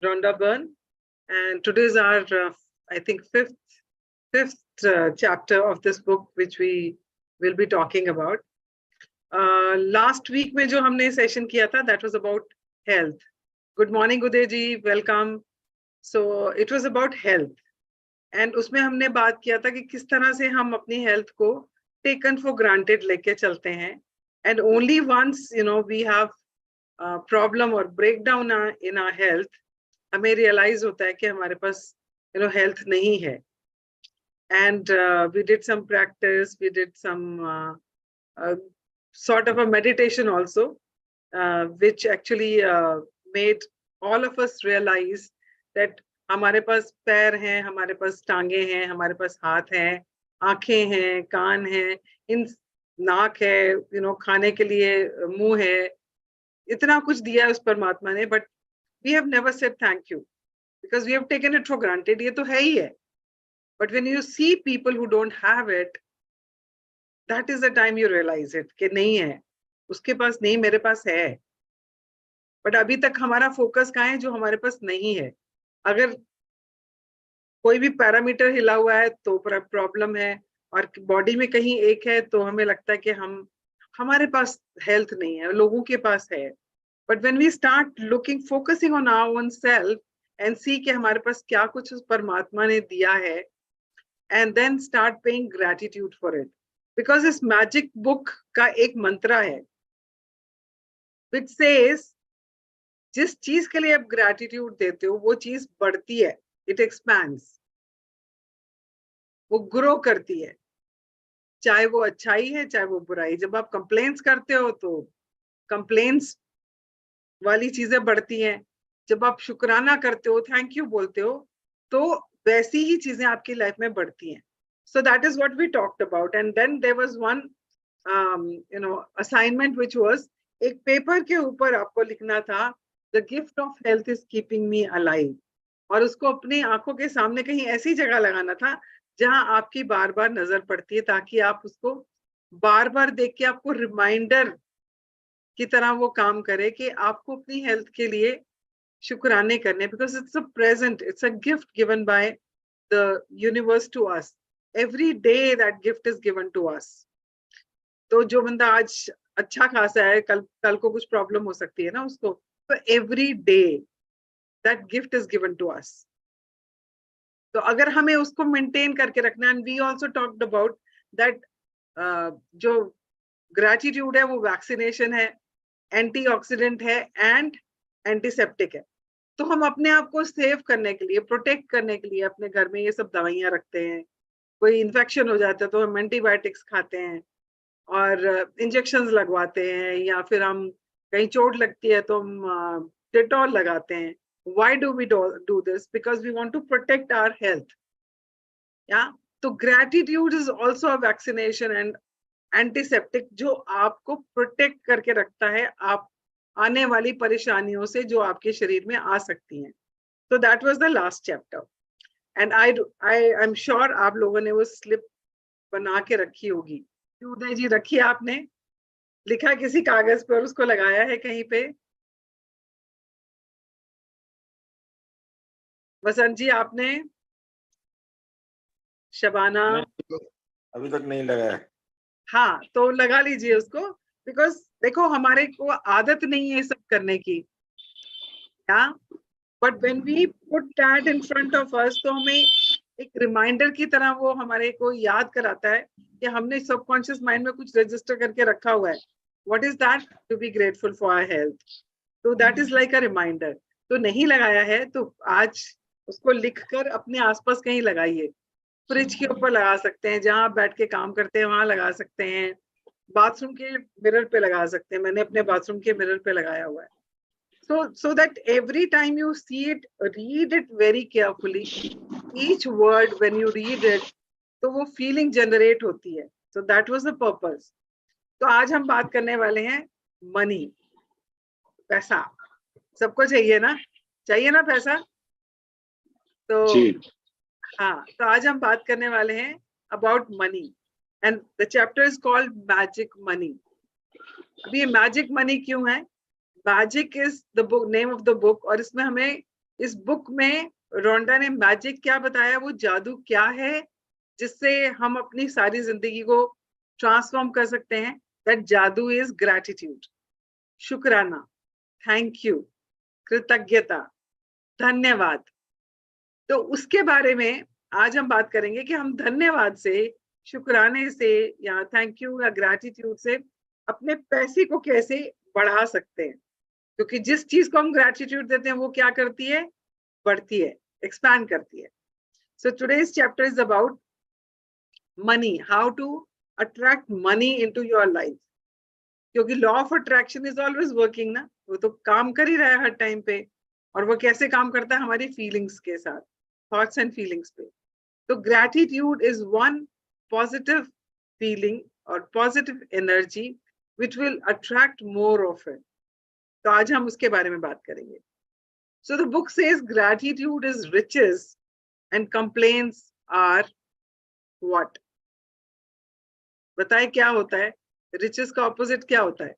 Rhonda Byrne, and today is our, I think, fifth chapter of this book, which we will be talking about. Last week में जो हमने session किया था, that was about health. Good morning, Uday ji, welcome. So it was about health, and उसमें हमने बात किया था कि किस तरह से हम अपनी health को taken for granted लेके चलते हैं, and only once we have problem or breakdown in our health, हमें realize होता है कि हमारे पास health नहीं है. And we did some practice, we did some sort of a meditation also, which actually made all of us realize that हमारे पास पैर हैं, हमारे पास टांगे हैं, हमारे पास हाथ हैं, आंखें हैं, कान हैं, इन नाक है, खाने के लिए मुंह है, इतना कुछ दिया है उस परमात्मा ने, but we have never said thank you because we have taken it for granted. ये तो है ही है. But when you see people who don't have it, that is the time you realize it कि नहीं है, उसके पास नहीं, मेरे पास है. But अभी तक हमारा फोकस कहाँ है? जो हमारे पास नहीं है. अगर कोई भी पैरामीटर हिला हुआ है तो प्रॉब्लम है, और बॉडी में कहीं एक है तो हमें लगता है कि हमारे पास हेल्थ नहीं है, लोगों के पास है. But when we start looking, focusing on our own self and see कि हमारे पास क्या कुछ उस परमात्मा ने दिया है, and then start paying gratitude for it, because this magic book का एक मंत्रा है which says जिस चीज के लिए आप gratitude देते हो वो चीज बढ़ती है, it expands, वो grow करती है, चाहे वो अच्छाई है चाहे वो बुराई. जब आप complaints करते हो तो complaints वाली चीजें बढ़ती हैं, जब आप शुक्राना करते हो, थैंक यू बोलते हो, तो वैसी ही चीजें आपकी लाइफ में बढ़ती हैं. So that is what we talked about. And then there was one assignment which was, एक पेपर के ऊपर आपको लिखना था the gift of health is keeping me alive, और उसको अपनी आंखों के सामने कहीं ऐसी जगह लगाना था जहां आपकी बार बार नजर पड़ती है, ताकि आप उसको बार बार देख के आपको रिमाइंडर की तरह वो काम करे कि आपको अपनी हेल्थ के लिए शुक्राने करने, because it's a present, it's a gift given by the universe to us. Every day that gift is given to us. तो जो बंदा आज अच्छा खासा है, कल को कुछ प्रॉब्लम हो सकती है ना उसको, तो every day that gift is given to us. तो अगर हमें उसको मेंटेन करके रखना, and we also talked about that जो gratitude है वो वैक्सीनेशन है, एंटीऑक्सीडेंट है एंड एंटीसेप्टिक है. तो हम अपने आप को सेव करने के लिए, प्रोटेक्ट करने के लिए अपने घर में ये सब दवाइयां रखते हैं. कोई इन्फेक्शन हो जाता है तो हम एंटीबायोटिक्स खाते हैं और इंजेक्शंस लगवाते हैं, या फिर हम कहीं चोट लगती है तो हम डेटॉल लगाते हैं. Why do we do this? Because we want to protect our health. Yeah. तो gratitude is also a vaccination and antiseptic, जो आपको प्रोटेक्ट करके रखता है आप आने वाली परेशानियों से जो आपके शरीर में आ सकती हैं. तो that was the last chapter, and I am sure आप लोगों ने वो स्लिप बना के रखी होगी. उदय जी, रखी आपने? लिखा किसी कागज पर, उसको लगाया है कहीं पे? वसंत जी आपने? शबाना? अभी तक नहीं लगाया. हाँ, तो लगा लीजिए उसको, बिकॉज देखो हमारे को आदत नहीं है सब करने की. But when we put that in front of us, तो हमें एक रिमाइंडर की तरह वो हमारे को याद कराता है कि हमने सबकॉन्शियस माइंड में कुछ रजिस्टर करके रखा हुआ है. What is that? To be grateful for our health. तो that is like a reminder. तो नहीं लगाया है तो आज उसको लिखकर अपने आसपास कहीं लगाइए. फ्रिज के ऊपर लगा सकते हैं, जहां आप बैठ के काम करते हैं वहां लगा सकते हैं, बाथरूम के मिरर पे लगा सकते हैं. मैंने अपने बाथरूम के मिरर पे लगाया हुआ है. so that every time you see it, read it very carefully. Each word when you read it, तो वो फीलिंग जनरेट होती है. so that was the purpose. तो आज हम बात करने वाले हैं मनी, पैसा. सबको चाहिए ना? चाहिए ना पैसा? तो हाँ, तो आज हम बात करने वाले हैं about money, and the chapter is called magic money. अभी ये मैजिक मनी क्यों है? Magic is the book, name of the book, और इसमें हमें इस बुक में रोंडा ने मैजिक क्या बताया, वो जादू क्या है जिससे हम अपनी सारी जिंदगी को ट्रांसफॉर्म कर सकते हैं। दैट जादू इज ग्रैटिट्यूड, शुक्राना, थैंक यू, कृतज्ञता, धन्यवाद। तो उसके बारे में आज हम बात करेंगे कि हम धन्यवाद से, शुक्राने से या थैंक यू या ग्रैटिट्यूड से अपने पैसे को कैसे बढ़ा सकते हैं। क्योंकि जिस चीज को हम ग्रैटिट्यूड देते हैं वो क्या करती है, बढ़ती है, एक्सपैंड करती है। So today's chapter is about money, how to attract money into your life. क्योंकि law of attraction is always working ना, वो तो काम कर ही रहा है हर टाइम पे। और वो कैसे काम करता है, हमारी फीलिंग्स के साथ, थॉट्स एंड फीलिंग्स पे। तो gratitude is one positive feeling और positive energy which will attract more of it. तो आज हम उसके बारे में बात करेंगे। So the book says gratitude is riches and complaints are what. बताए क्या होता है, रिचेस का ऑपोजिट क्या होता है?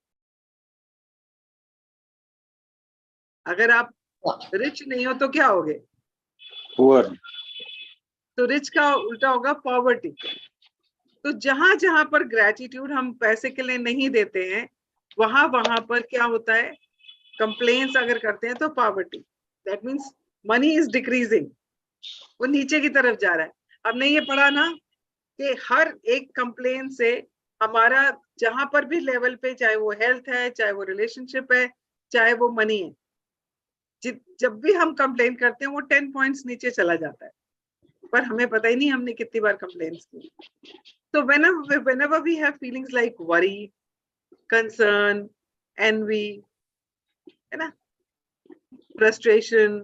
अगर आप रिच नहीं हो तो क्या होगे? पुअर। तो रिच का उल्टा होगा पॉवर्टी। तो जहां जहां पर ग्रैटिट्यूड हम पैसे के लिए नहीं देते हैं, वहां वहां पर क्या होता है, कंप्लेन्स अगर करते हैं तो poverty, that means money is decreasing, वो नीचे की तरफ जा रहा है। हमने ये पढ़ा ना कि हर एक कंप्लेन से हमारा जहां पर भी लेवल पे, चाहे वो हेल्थ है, चाहे वो रिलेशनशिप है, चाहे वो मनी है, जब भी हम कंप्लेन करते हैं वो 10 पॉइंट्स नीचे चला जाता है, पर हमें पता ही नहीं हमने कितनी बार कंप्लेन्स की। तो whenever we have feelings like worry, concern, envy, है ना, frustration,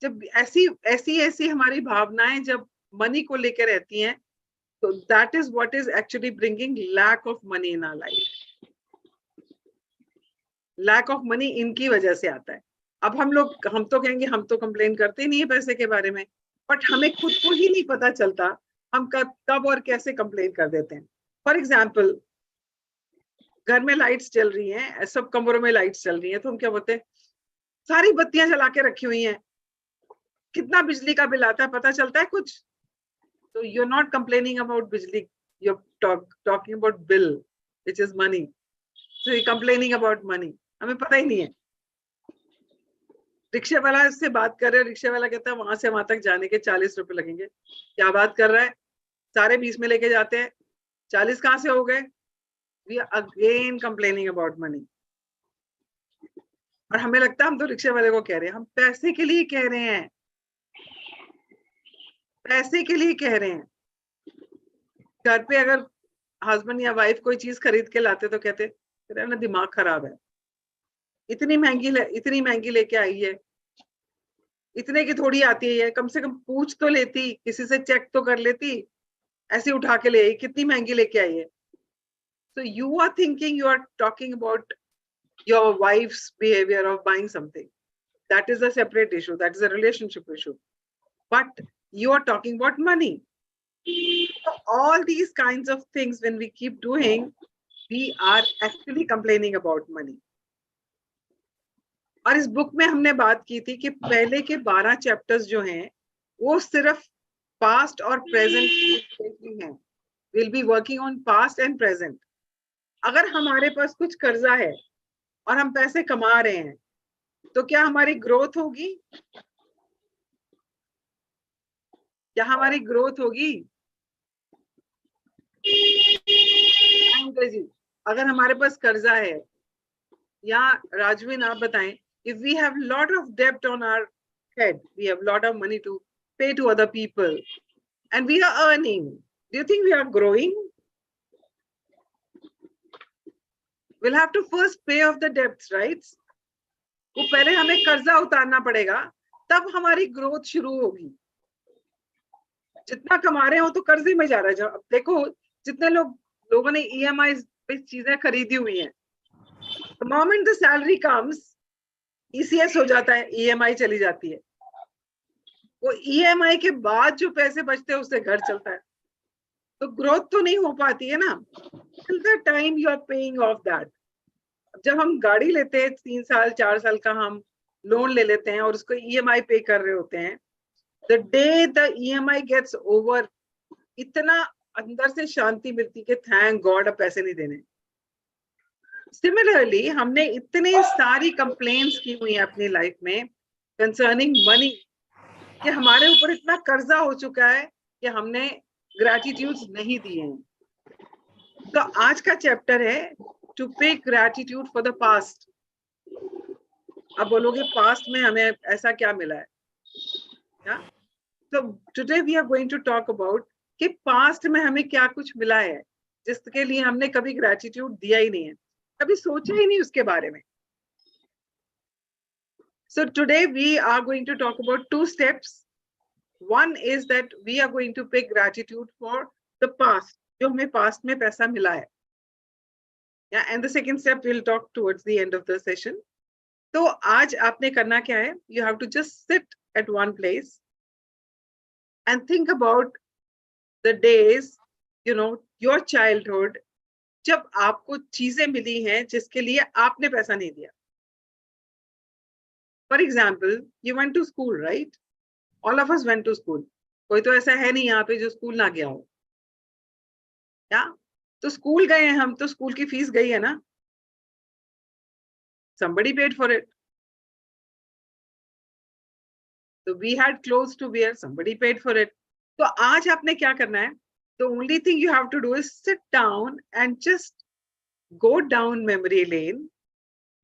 जब ऐसी ऐसी ऐसी हमारी भावनाएं जब मनी को लेकर रहती हैं, तो that is what is actually bringing lack of money in our life. lack of money इनकी वजह से आता है। अब हम तो कहेंगे हम तो कंप्लेन करते ही नहीं है पैसे के बारे में, बट हमें खुद को ही नहीं पता चलता हम कब और कैसे कंप्लेन कर देते हैं। फॉर एग्जाम्पल, घर में लाइट्स चल रही हैं, सब कमरों में लाइट्स चल रही हैं, तो हम क्या बोलते हैं, सारी बत्तियां जला के रखी हुई हैं, कितना बिजली का बिल आता है पता चलता है कुछ? तो you are not complaining about बिजली, you are talking about bill which is money. So you complaining about money, हमें पता ही नहीं है। रिक्शे वाला से बात कर रहे हैं, रिक्शे वाला कहता है वहां से वहां तक जाने के 40 रुपए लगेंगे। क्या बात कर रहा है, सारे 20 में लेके जाते हैं, 40 कहाँ से हो गए? We are again complaining about money. और हमें लगता है हम तो रिक्शे वाले को कह रहे हैं, हम पैसे के लिए कह रहे हैं, पैसे के लिए कह रहे हैं। घर पे अगर हस्बैंड या वाइफ कोई चीज खरीद के लाते तो कहते तेरा ना दिमाग खराब है, इतनी महंगी लेके आई है, इतने की थोड़ी आती है, कम से कम पूछ तो लेती, किसी से चेक तो कर लेती, ऐसे उठा के ले आई, कितनी महंगी लेके आई है। So you are thinking you are talking about your wife's behavior of buying something. That is a separate issue. That is a relationship issue. But you are talking about money. So all these kinds of things, when we keep doing, we are actually complaining about money. और इस book में हमने बात की थी कि पहले के 12 चैप्टर्स जो हैं वो सिर्फ पास्ट और प्रेजेंट हैं। We'll be working on past and present. अगर हमारे पास कुछ कर्जा है और हम पैसे कमा रहे हैं तो क्या हमारी ग्रोथ होगी? क्या हमारी ग्रोथ होगी? जी, अगर हमारे पास कर्जा है, या राजवीन आप बताएं, if we have lot of debt on our head, we have lot of money to pay to other people and we are earning, do you think we are growing? We'll have to first pay off the debts, right? वो पहले हमें कर्जा उतारना पड़ेगा, तब हमारी growth शुरू होगी। जितना कमा रहे हो तो कर्जे में जा रहा है। अब देखो जितने लोगों ने EMI पे चीजें खरीदी हुई हैं, the moment the salary comes, ECS हो जाता है, EMI चली जाती है, वो EMI के बाद जो पैसे बचते हैं उससे घर चलता है, तो ग्रोथ तो नहीं हो पाती है ना। Till the time you are paying off that. जब हम गाड़ी लेते हैं 3 साल 4 साल का हम लोन ले लेते हैं और उसको EMI पे कर रहे होते हैं, the day the EMI gets over, इतना अंदर से शांति मिलती कि थैंक गॉड अब पैसे नहीं देने। सिमिलरली हमने इतनी सारी कंप्लेंट्स की हुई है अपनी लाइफ में कंसर्निंग मनी कि हमारे ऊपर इतना कर्जा हो चुका है कि हमने ग्रैटिट्यूड्स नहीं दिए हैं। तो आज का चैप्टर है टू पे ग्रैटिट्यूड फॉर द पास्ट। अब बोलोगे पास्ट में हमें ऐसा क्या मिला है, या तो today we are going to talk about कि पास्ट में हमें क्या कुछ मिला है जिसके लिए हमने कभी ग्रैटिट्यूड दिया ही नहीं है, कभी सोचा ही नहीं उसके बारे में। So today we are going to talk about two steps. One is that we are going to pay gratitude for the past, जो हमें past में पैसा मिला है. Yeah, and the second step we'll talk towards the end of the session. तो आज आपने करना क्या है? You have to just sit at one place and think about the days, you know, your childhood, जब आपको चीजें मिली हैं जिसके लिए आपने पैसा नहीं दिया. For example, you went to school, right? All of us went to school. कोई तो ऐसा है नहीं यहाँ पे जो स्कूल ना गया हो, या तो स्कूल गए हैं हम, तो स्कूल की फीस गई है ना, somebody paid for it. So we had clothes to wear, somebody paid for it. तो आज आपने क्या करना है? The only thing you have to do is sit down and just go down memory lane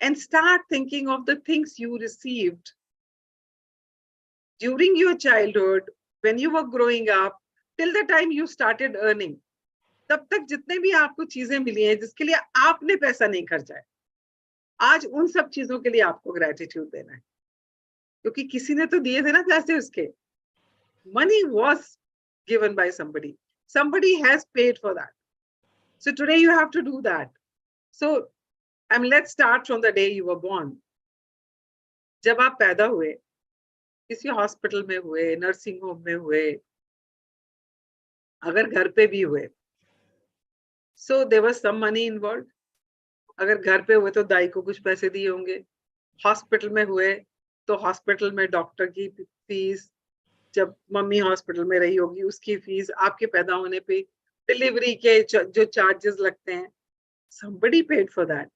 and start thinking of the things you received during your childhood, when you were growing up, till the time you started earning. तब तक जितने भी आपको चीजें मिली हैं जिसके लिए आपने पैसा नहीं खर्चा है, आज उन सब चीजों के लिए आपको ग्रैटिट्यूड देना है, क्योंकि किसी ने तो दिए थे ना पैसे उसके. Money was given by somebody. Somebody has paid for that. So today you have to do that. So let's start from the day you were born. जब आप पैदा हुए, किसी हॉस्पिटल में हुए, नर्सिंग होम में हुए, अगर घर पे भी हुए, so there was some money involved. अगर घर पे हुए तो दाई को कुछ पैसे दिए होंगे. हॉस्पिटल में हुए तो हॉस्पिटल में डॉक्टर की फीस, जब मम्मी हॉस्पिटल में रही होगी उसकी फीस, आपके पैदा होने पे डिलीवरी के जो चार्जेस लगते हैं, somebody paid for that.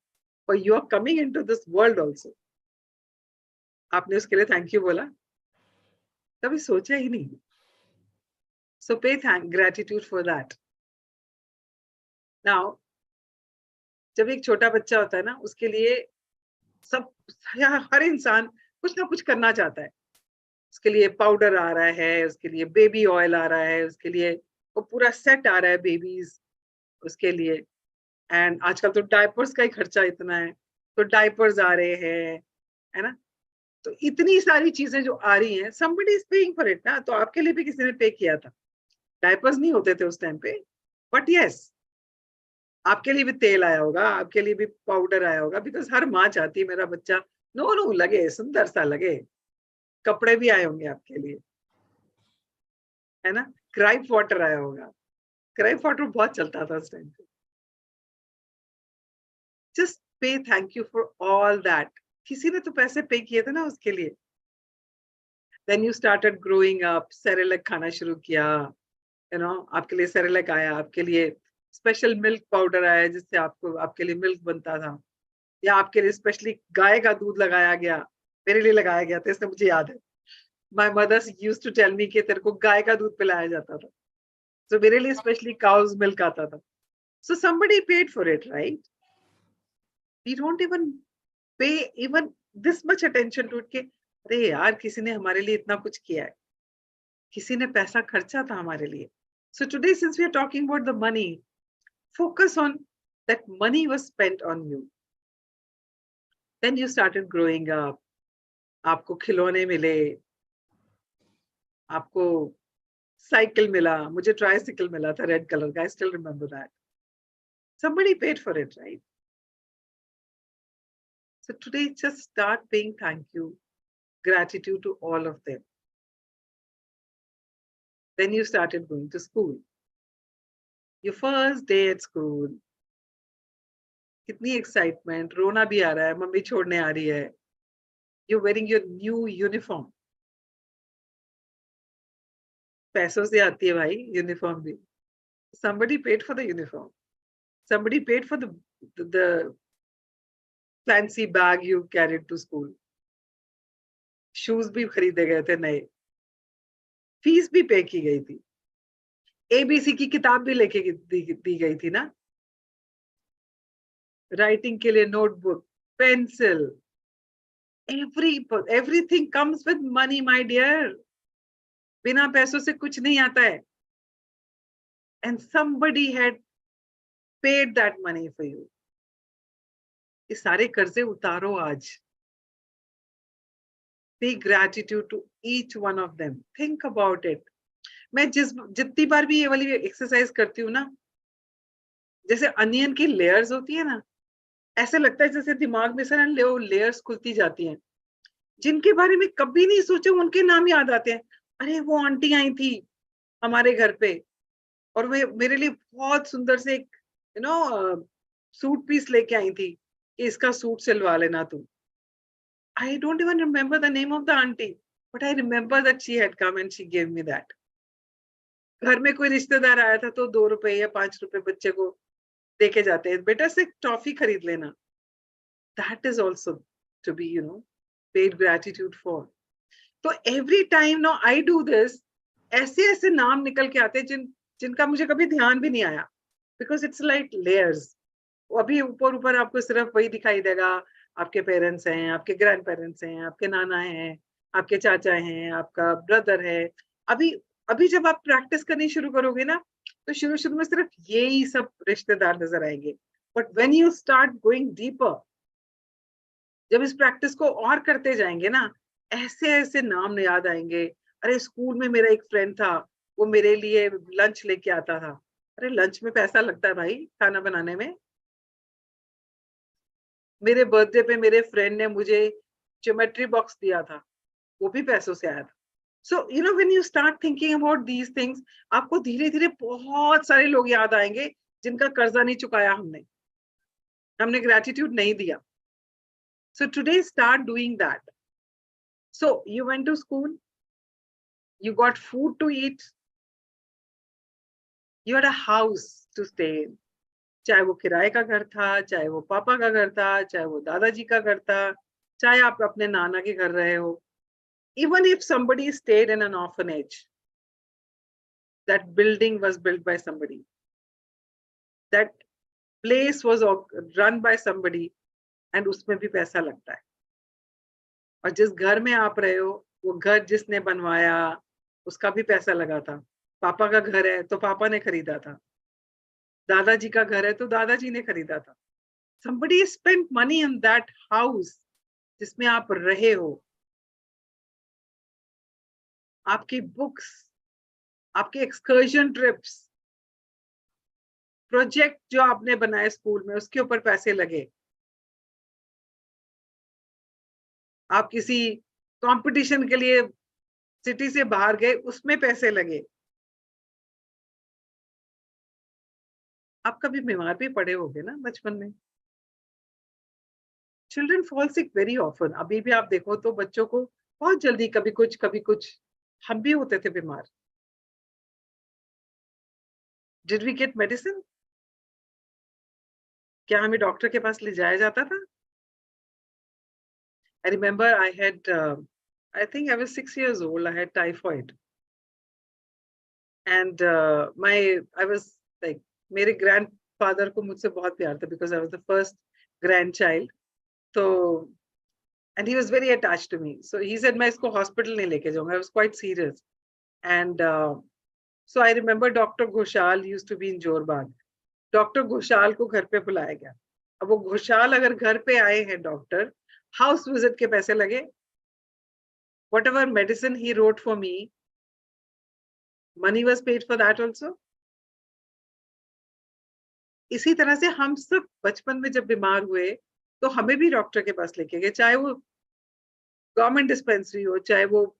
For you are coming into this world also. आपने उसके लिए थैंक यू बोला? कभी सोचा ही नहीं. So pay gratitude for that. Now, जब एक छोटा बच्चा होता है ना, उसके लिए सब, हर इंसान कुछ ना कुछ करना चाहता है. उसके लिए पाउडर आ रहा है, उसके लिए बेबी ऑयल आ रहा है, उसके लिए वो पूरा सेट आ रहा है बेबीज उसके लिए. एंड आजकल तो डायपर्स का ही खर्चा इतना है, तो डायपर्स आ रहे हैं, है ना. तो इतनी सारी चीजें जो आ रही हैं, somebody is paying for it ना. तो आपके लिए भी किसी ने पे किया था. डायपर्स नहीं होते थे उस टाइम पे, बट यस, आपके लिए भी तेल आया होगा, आपके लिए भी पाउडर आया होगा, बिकॉज हर माँ चाहती है मेरा बच्चा नो नो लगे, सुंदर सा लगे. कपड़े भी आए होंगे आपके लिए, है ना. क्राइप वाटर आया होगा, क्राइप वाटर बहुत चलता था उस टाइम पे. जस्ट पे thank you for all that. किसी ने तो पैसे पे किए थे ना उसके लिए. Then you started growing up, Cerelac खाना शुरू किया, यू नो. आपके लिए सेरेलैक आया, आपके लिए स्पेशल मिल्क पाउडर आया जिससे आपको, आपके लिए मिल्क बनता था, या आपके लिए स्पेशली गाय का दूध लगाया गया. मेरे लिए लगाया गया था, इसलिए मुझे याद है. My mother used to tell me कि तेरे को गाय का दूध पिलाया जाता था, तो मेरे लिए स्पेशली काउज मिल्क आता था. So somebody paid for it, right? We don't even pay even this much attention to it कि अरे यार किसी ने हमारे लिए इतना कुछ किया है, किसी ने पैसा खर्चा था हमारे लिए. So today, since we are talking about the money, focus on that money was spent on you. Then you started growing up. आपको खिलौने मिले, आपको साइकिल मिला, मुझे ट्राइसाइकिल मिला था रेड कलर का. I still remember that. Somebody paid for it, right? So today, just start paying thank you, gratitude to all of them. Then you started going to school. Your first day at school. कितनी excitement, रोना भी आ रहा है, mummy छोड़ने आ रही है, you're wearing your new uniform. पैसों से आती है भाई यूनिफॉर्म भी. Somebody paid for the uniform. Somebody paid for the fancy bag you carried to school. Shoes भी खरीदे गए थे नए. फीस भी पे की गई थी. एबीसी की किताब भी लेके दी गई थी ना. राइटिंग के लिए notebook, pencil, everything comes with money, my dear. बिना पैसों से कुछ नहीं आता है. And somebody had paid that money for you. ये सारे कर्जे उतारो आज. Be gratitude to each one of them. Think about it. मैं जितनी बार भी ये वाली एक्सरसाइज करती हूँ ना, जैसे अनियन की लेयर्स होती है ना, ऐसे लगता है जैसे दिमाग में से ना लेयर्स खुलती जाती हैं. जिनके बारे में कभी नहीं सोचे उनके नाम याद आते हैं. अरे वो आंटी आई थी हमारे घर पे और वे मेरे लिए बहुत सुंदर से एक सूट पीस लेके आई थी कि इसका सूट सिलवा लेना तू. I don't even remember the name of the auntie, but I remember that she had come and she gave me that. घर में कोई रिश्तेदार आया था तो 2 रुपए या 5 रुपए बच्चे को देके जाते हैं, बेटा से टॉफी खरीद लेना. That is also to be, paid gratitude for. तो every time now I do this, ऐसे ऐसे नाम निकल के आते हैं जिनका मुझे कभी ध्यान भी नहीं आया, because it's like layers. अभी ऊपर आपको सिर्फ वही दिखाई देगा. आपके पेरेंट्स हैं, आपके ग्रैंड पेरेंट्स हैं, आपके नाना हैं, आपके चाचा हैं, आपका ब्रदर है. अभी जब आप प्रैक्टिस करनी शुरू करोगे ना, तो शुरू में सिर्फ यही सब रिश्तेदार नजर आएंगे. But when you start going deeper, जब इस प्रैक्टिस को और करते जाएंगे ना, ऐसे ऐसे नाम याद आएंगे. अरे स्कूल में मेरा एक फ्रेंड था, वो मेरे लिए लंच लेके आता था. अरे लंच में पैसा लगता है भाई खाना बनाने में. मेरे बर्थडे पे मेरे फ्रेंड ने मुझे ज्योमेट्री बॉक्स दिया था, वो भी पैसों से आया था. So when you start thinking about these things, आपको धीरे धीरे बहुत सारे लोग याद आएंगे जिनका कर्जा नहीं चुकाया हमने ग्रेटिट्यूड नहीं दिया. So today start doing that. So you went to school, you got food to eat, you had a house to stay in. चाहे वो किराए का घर था, चाहे वो पापा का घर था, चाहे वो दादाजी का घर था, चाहे आप अपने नाना के घर रहे हो. Even if somebody stayed in an orphanage, that building was built by somebody. That place was run by somebody, and उसमें भी पैसा लगता है. और जिस घर में आप रहे हो, वो घर जिसने बनवाया, उसका भी पैसा लगा था. पापा का घर है तो पापा ने खरीदा था. दादाजी का घर है तो दादाजी ने खरीदा था. Somebody spent money in that house जिसमें आप रहे हो. आपकी बुक्स, आपके एक्सकर्जन ट्रिप्स, प्रोजेक्ट जो आपने बनाए स्कूल में, उसके ऊपर पैसे लगे. आप किसी कंपटीशन के लिए सिटी से बाहर गए, उसमें पैसे लगे. आप कभी बीमार भी पड़े होंगे ना बचपन में. Children fall sick very often. अभी भी आप देखो तो बच्चों को बहुत जल्दी कभी कुछ. हम भी होते थे बीमार. Did we get medicine? क्या हमें डॉक्टर के पास ले जाया जाता था? I remember I had, I think I was 6 years old. I had typhoid, and I was like, मेरे grandfather को मुझसे बहुत प्यार था because I was the first grandchild. So, and he was very attached to me. So he said मैं इसको hospital नहीं लेके जाऊँगा. I was quite serious, and so I remember Dr. Ghoshal used to be in Jorbagh. Doctor Ghoshal को घर पे बुलाया गया. अब वो घोषाल अगर घर पे आए हैं डॉक्टर, हाउस विजिट के पैसे लगे. Whatever medicine he wrote for me, money was paid for that also. इसी तरह से हम सब बचपन में जब बीमार हुए तो हमें भी डॉक्टर के पास लेके गए, चाहे वो गवर्नमेंट डिस्पेंसरी हो, चाहे वो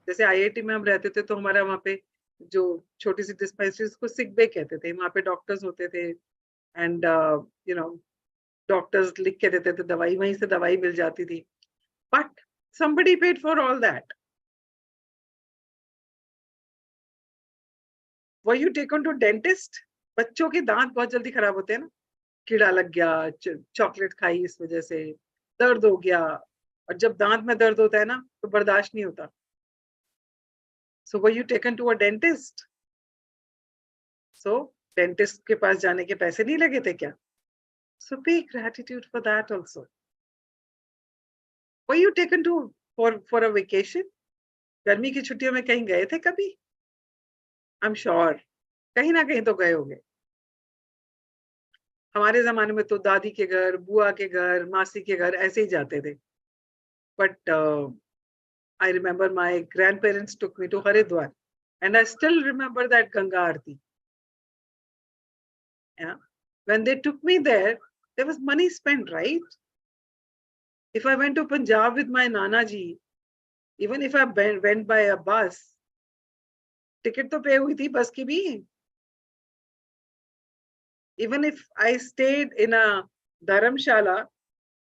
जैसे आईआईटी में हम रहते थे तो हमारा वहाँ पे जो छोटी सी डिस्पेंसरी, उसको सिक बे कहते थे. वहाँ पे डॉक्टर्स होते थे एंड डॉक्टर्स लिख के देते थे दवाई, वहीं से दवाई मिल जाती थी. But Somebody paid for all that. Were you taken to dentist? बच्चों के दांत बहुत जल्दी खराब होते हैं ना, कीड़ा लग गया, चॉकलेट खाई इस वजह से, दर्द हो गया, और जब दांत में दर्द होता है ना तो बर्दाश्त नहीं होता. So were you taken to a dentist? So dentist के पास जाने के पैसे नहीं लगे थे क्या? So pay gratitude for that also. Were you taken to for a vacation? गर्मी की छुट्टियों में कहीं गए थे कभी? I'm sure कहीं ना कहीं तो गए होंगे. हमारे जमाने में तो दादी के घर, बुआ के घर, मासी के घर ऐसे ही जाते थे. But I remember my grandparents took me to Haridwar, and I still remember that Ganga Aarti. Yeah, when they took me there was money spent, right? If I went to Punjab with my Nana ji, even if I went by a bus, ticket to pay हुई थी बस की भी. Even if I stayed in a dharamshala,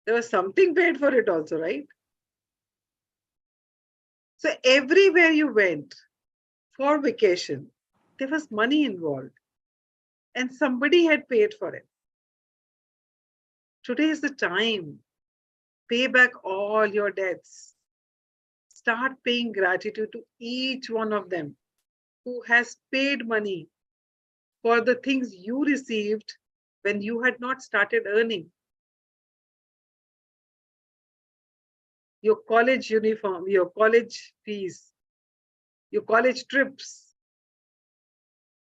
there was something paid for it also, right? So everywhere you went for vacation, there was money involved, and somebody had paid for it. Today is the time. Pay back all your debts. Start paying gratitude to each one of them who has paid money for the things you received when you had not started earning. Your college uniform, your college fees, your college trips,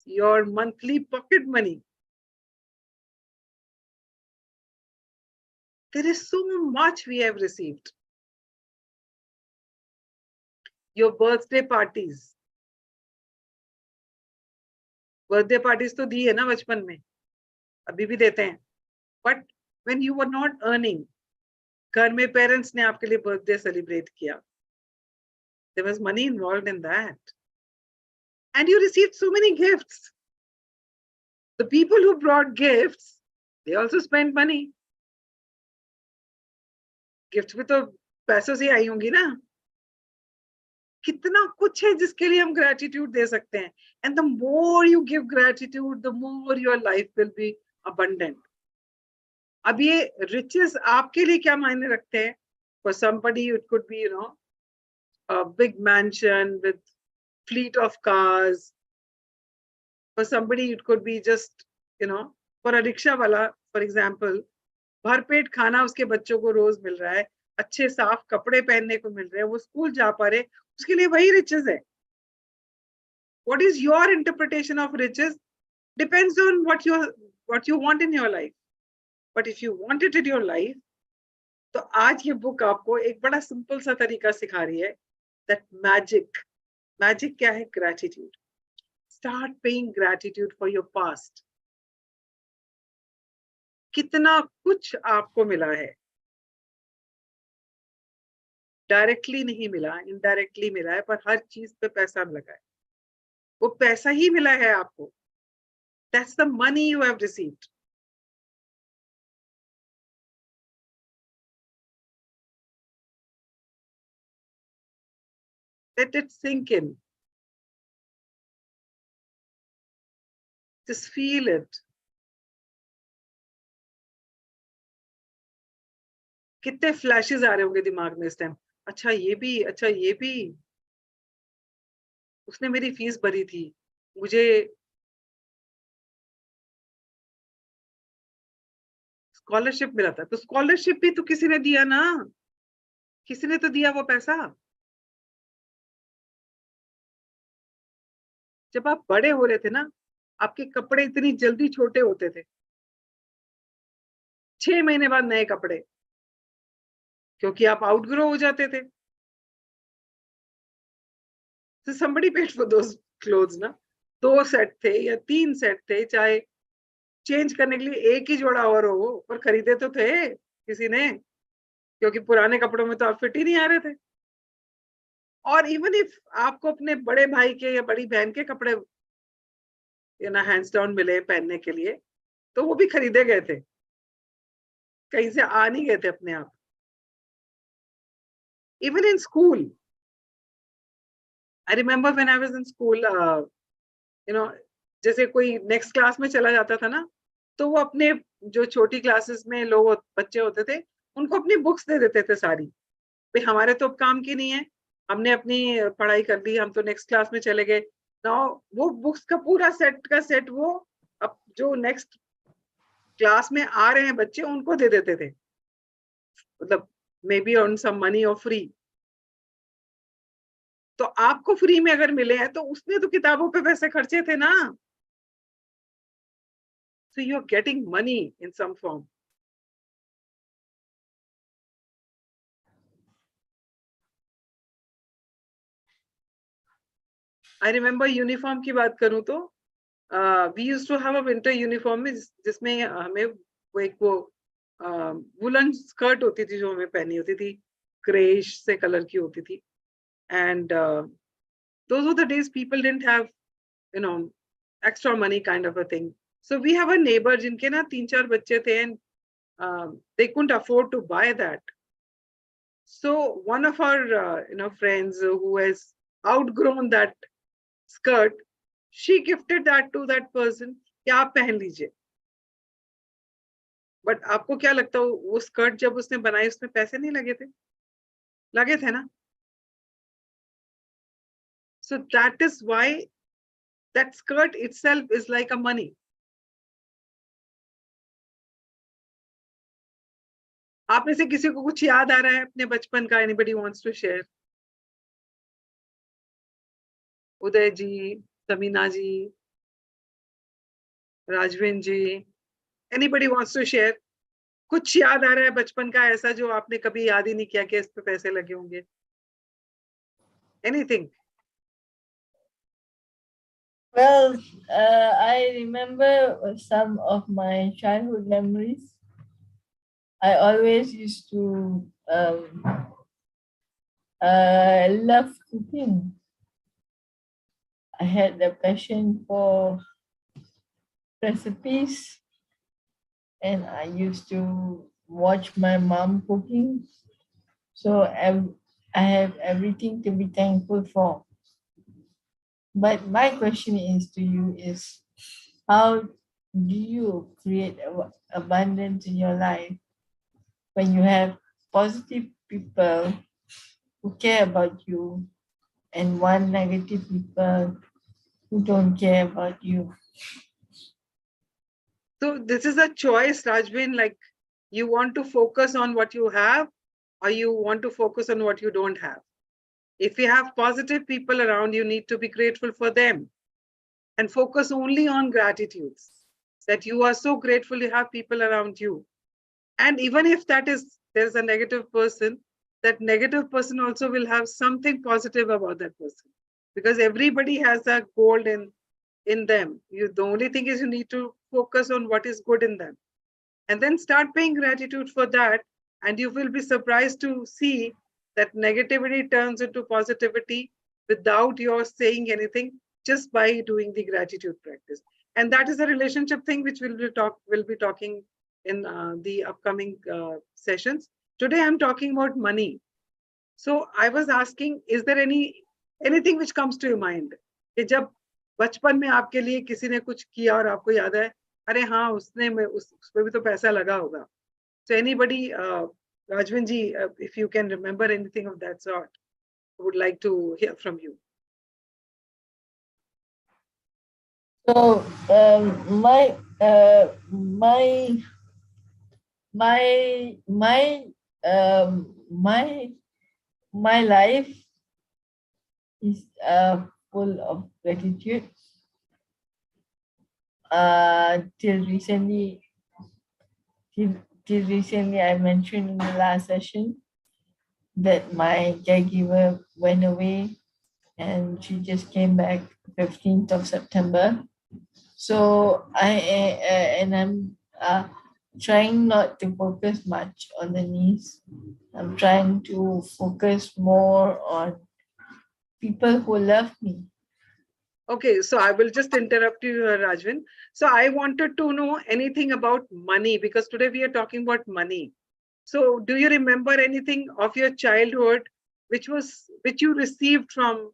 your monthly pocket money. There is so much we have received. Your birthday parties. Birthday parties तो दी है ना बचपन में, अभी भी देते हैं. But when you were not earning, घर में parents ने आपके लिए birthday celebrate किया. There was money involved in that. And you received so many gifts. The people who brought gifts, they also spent money. Gifts भी तो पैसों से आई होंगी ना. कितना कुछ है जिसके लिए हम gratitude दे सकते हैं. And the more you give gratitude, the more your life will be abundant. अब ये riches आपके लिए क्या मायने रखते हैं? For somebody it could be, a big mansion with fleet of cars. For somebody it could be just, for a rickshaw wala, for example, भरपेट खाना उसके बच्चों को रोज मिल रहा है, अच्छे साफ कपड़े पहनने को मिल रहे हैं, वो स्कूल जा पा रहे, उसके लिए वही riches है. What is your interpretation of riches? Depends on what you want in your life. But if you want it in your life, तो आज ये बुक आपको एक बड़ा सिंपल सा तरीका सिखा रही है. That magic क्या है? Gratitude. Start paying gratitude for your past. कितना कुछ आपको मिला है. डायरेक्टली नहीं मिला, इनडायरेक्टली मिला है, पर हर चीज पे पैसा लगा है. वो पैसा ही मिला है आपको. That's the money you have received. Let it sink in. Just feel it. कितने फ्लैशेस आ रहे होंगे दिमाग में इस टाइम. अच्छा ये भी उसने मेरी फीस भरी थी, मुझे स्कॉलरशिप मिला था, तो स्कॉलरशिप भी तो किसी ने दिया ना, किसी ने तो दिया वो पैसा. जब आप बड़े हो रहे थे ना, आपके कपड़े इतनी जल्दी छोटे होते थे, 6 महीने बाद नए कपड़े, क्योंकि आप आउटग्रो हो जाते थे. So somebody paid for those clothes ना. 2 सेट थे या 3 सेट थे, चाहे चेंज करने के लिए एक ही जोड़ा और हो, पर खरीदे तो थे किसी ने, क्योंकि पुराने कपड़ों में तो आप फिट ही नहीं आ रहे थे. और इवन इफ आपको अपने बड़े भाई के या बड़ी बहन के कपड़े हैंड्स डाउन मिले पहनने के लिए, तो वो भी खरीदे गए थे, कहीं से आ नहीं गए थे अपने आप. Even in school, I remember when I was in school, जैसे कोई नेक्स्ट क्लास में चला जाता था ना, तो वो अपने जो छोटी क्लासेस में लोग बच्चे होते थे, उनको अपनी बुक्स दे देते थे सारी। भाई हमारे तो अब काम की नहीं है, हमने अपनी पढ़ाई कर ली, हम तो नेक्स्ट क्लास में चले गए। नाउ वो बुक्स का पूरा सेट का सेट वो अब जो नेक्स्ट क्लास में आ रहे हैं बच्चे उनको दे देते थे, मतलब maybe on some money और फ्री। तो आपको फ्री में अगर मिले हैं तो उसने तो किताबों पे पैसे खर्चे थे ना, so you're getting money in some form. I remember uniform की बात करूं तो we used to have a winter uniform में जिसमें हमें वो एक वो वुलन स्कर्ट होती थी जो हमें पहनी होती थी, ग्रेइश से कलर की होती थी। And those were the days people didn't have you know extra money kind of a thing. So we have a neighbor जिनके ना 3-4 बच्चे थे and they couldn't afford to buy that. So one of our friends who has outgrown that skirt, she gifted that to that person कि आप पहन लीजिए। But आपको क्या लगता है वो स्कर्ट जब उसने बनाई उसमें पैसे नहीं लगे थे? लगे थे ना? So that is why that skirt itself is like a money. आप में से किसी को कुछ याद आ रहा है अपने बचपन का? Anybody wants to share? Uday ji, Samina ji, राजवीन ji, anybody wants to share? कुछ याद आ रहा है बचपन का ऐसा जो आपने कभी याद ही नहीं किया कि इस पे पैसे लगे होंगे? Anything? Well, I remember some of my childhood memories. I always used to love cooking. I had the passion for recipes, and I used to watch my mom cooking. So I have everything to be thankful for. But my question is to you is, how do you create abundance in your life when you have positive people who care about you and one negative people who don't care about you? So this is a choice, Rajbin, like you want to focus on what you have or you want to focus on what you don't have. If you have positive people around, you need to be grateful for them and focus only on gratitudes, that you are so grateful you have people around you. And even if there's a negative person, that negative person also will have something positive about that person, because everybody has a gold in them. The only thing is you need to focus on what is good in them and then start paying gratitude for that, and you will be surprised to see that negativity turns into positivity without your saying anything, just by doing the gratitude practice. And that is a relationship thing which we'll be talking in the upcoming sessions. Today I'm talking about money. So I was asking, is there anything which comes to your mind कि जब बचपन में आपके लिए किसी ने कुछ किया और आपको याद है, अरे हाँ उसने उस पे भी तो पैसा लगा होगा? So anybody, Rajvin ji, if you can remember anything of that sort, I would like to hear from you. So my life is full of gratitude. Till recently, I mentioned in the last session that my caregiver went away, and she just came back 15th of September. So I'm trying not to focus much on the niece. I'm trying to focus more on people who love me. Okay, so I will just interrupt you, Rajvin. So I wanted to know anything about money, because today we are talking about money. So do you remember anything of your childhood which you received from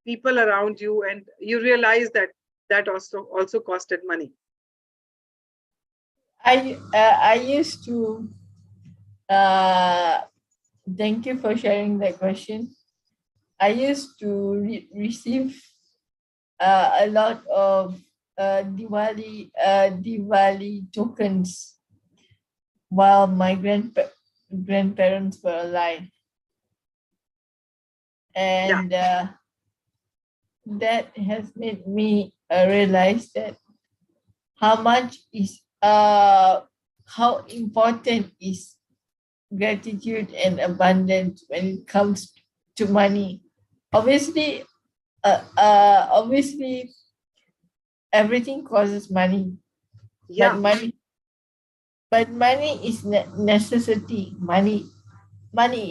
people around you, and you realize that that also costed money? I used to thank you for sharing that question. I used to receive a lot of Diwali tokens while my grandparents were alive, and that has made me realize that how much is how important is gratitude and abundance when it comes to money. Obviously, obviously, everything causes money, Yeah, but money is necessity. Money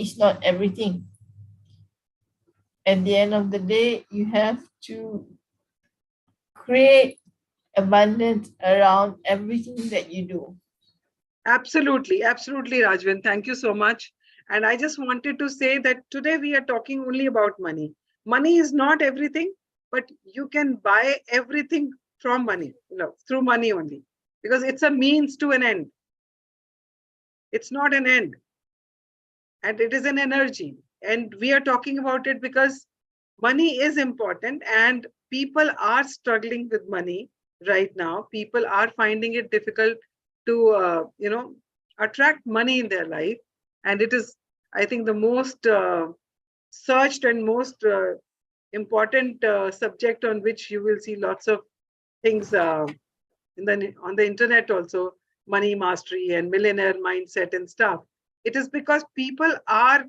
is not everything. At the end of the day, you have to create abundance around everything that you do. absolutely, Rajvin. Thank you so much. And I just wanted to say that today we are talking only about money. Money is not everything, but you can buy everything from money, through money only, because it's a means to an end. It's not an end, and it is an energy. And we are talking about it because money is important, and people are struggling with money right now. People are finding it difficult to, attract money in their life. And it is, I think, the most searched and most important subject on which you will see lots of things on the internet also, money mastery and millionaire mindset and stuff. It is because people are